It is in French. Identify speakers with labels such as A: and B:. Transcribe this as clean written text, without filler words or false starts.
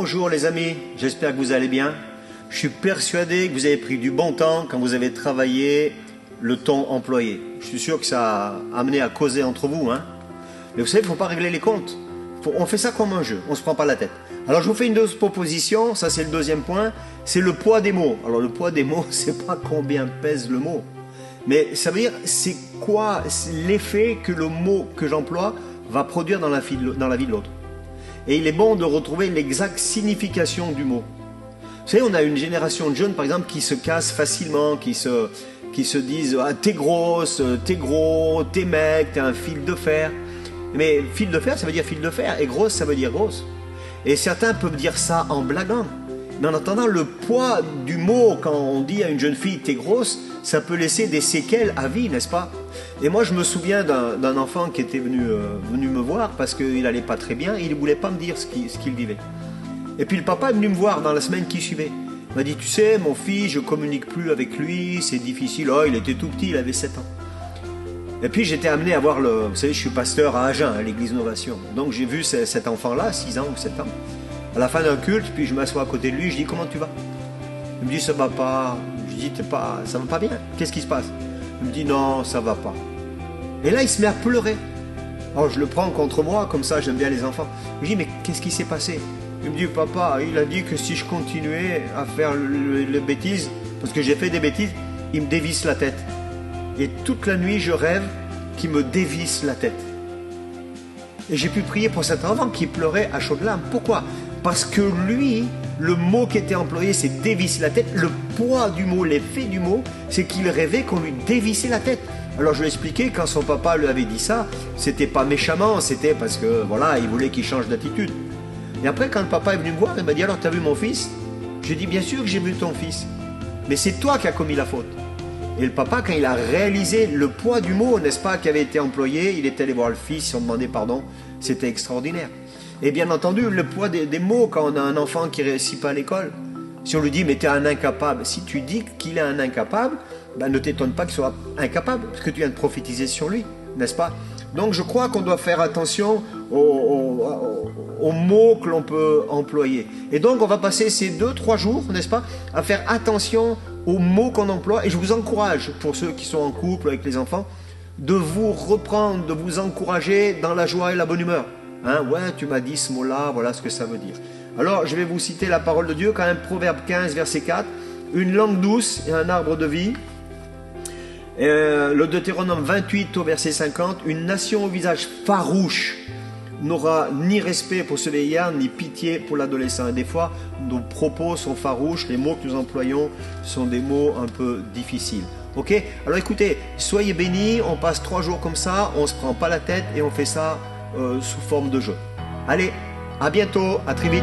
A: Bonjour les amis, j'espère que vous allez bien. Je suis persuadé que vous avez pris du bon temps quand vous avez travaillé le temps employé. Je suis sûr que ça a amené à causer entre vous. Mais vous savez, il ne faut pas régler les comptes. On fait ça comme un jeu, on ne se prend pas la tête. Alors je vous fais une deuxième proposition, ça c'est le deuxième point, c'est le poids des mots. Alors le poids des mots, c'est pas combien pèse le mot, mais ça veut dire c'est quoi l'effet que le mot que j'emploie va produire dans la vie de l'autre. Et il est bon de retrouver l'exacte signification du mot. Vous savez, on a une génération de jeunes, par exemple, qui se cassent facilement, qui se disent ah, t'es grosse, t'es gros, t'es mec, t'es un fil de fer. Mais fil de fer, ça veut dire fil de fer, et grosse, ça veut dire grosse. Et certains peuvent dire ça en blaguant. Mais en attendant, le poids du mot, quand on dit à une jeune fille t'es grosse, ça peut laisser des séquelles à vie, n'est-ce pas? Et moi, je me souviens d'un enfant qui était venu me voir parce qu'il n'allait pas très bien et il ne voulait pas me dire ce qu'il vivait. Et puis le papa est venu me voir dans la semaine qui suivait. Il m'a dit, tu sais, mon fils, je ne communique plus avec lui, c'est difficile. Oh, il était tout petit, il avait 7 ans. Et puis j'étais amené à voir vous savez, je suis pasteur à Agen, à l'église Novation. Donc j'ai vu cet enfant-là, 6 ans ou 7 ans, à la fin d'un culte, puis je m'assois à côté de lui, je dis, comment tu vas? Il me dit, ça va pas. Je dis, ça va pas bien, qu'est-ce qui se passe? Il me dit, non, ça va pas. Et là, il se met à pleurer. Alors je le prends contre moi, comme ça, j'aime bien les enfants. Je dis, mais qu'est-ce qui s'est passé? Il me dit, papa, il a dit que si je continuais à faire les bêtises, parce que j'ai fait des bêtises, il me dévisse la tête. Et toute la nuit, je rêve qu'il me dévisse la tête. Et j'ai pu prier pour cet enfant qui pleurait à chaudes larmes. Pourquoi? Parce que lui, le mot qui était employé, c'est dévisser la tête. Le poids du mot, l'effet du mot, c'est qu'il rêvait qu'on lui dévissait la tête. Alors je lui ai expliqué, quand son papa lui avait dit ça, c'était pas méchamment, c'était parce que voilà, il voulait qu'il change d'attitude. Et après, quand le papa est venu me voir, il m'a dit, alors t'as vu mon fils? J'ai dit, bien sûr que j'ai vu ton fils, mais c'est toi qui as commis la faute. Et le papa, quand il a réalisé le poids du mot, n'est-ce pas, qui avait été employé, il est allé voir le fils, ils ont demandé pardon, c'était extraordinaire. Et bien entendu, le poids des mots, quand on a un enfant qui ne réussit pas à l'école, si on lui dit, mais tu es un incapable, si tu dis qu'il est un incapable, ben, ne t'étonne pas qu'il soit incapable, parce que tu viens de prophétiser sur lui, n'est-ce pas? Donc je crois qu'on doit faire attention aux mots que l'on peut employer. Et donc on va passer ces 2-3 jours, n'est-ce pas, à faire attention aux mots qu'on emploie. Et je vous encourage, pour ceux qui sont en couple avec les enfants, de vous reprendre, de vous encourager dans la joie et la bonne humeur. Ouais, tu m'as dit ce mot-là, voilà ce que ça veut dire. Alors je vais vous citer la parole de Dieu, quand même, Proverbe 15, verset 4. Une langue douce et un arbre de vie. Le Deutéronome 28 au verset 50, une nation au visage farouche n'aura ni respect pour ce vieillard, ni pitié pour l'adolescent. Et des fois, nos propos sont farouches, les mots que nous employons sont des mots un peu difficiles. Ok? Alors écoutez, soyez bénis, on passe 3 jours comme ça, on ne se prend pas la tête et on fait ça sous forme de jeu. Allez, à bientôt, à très vite.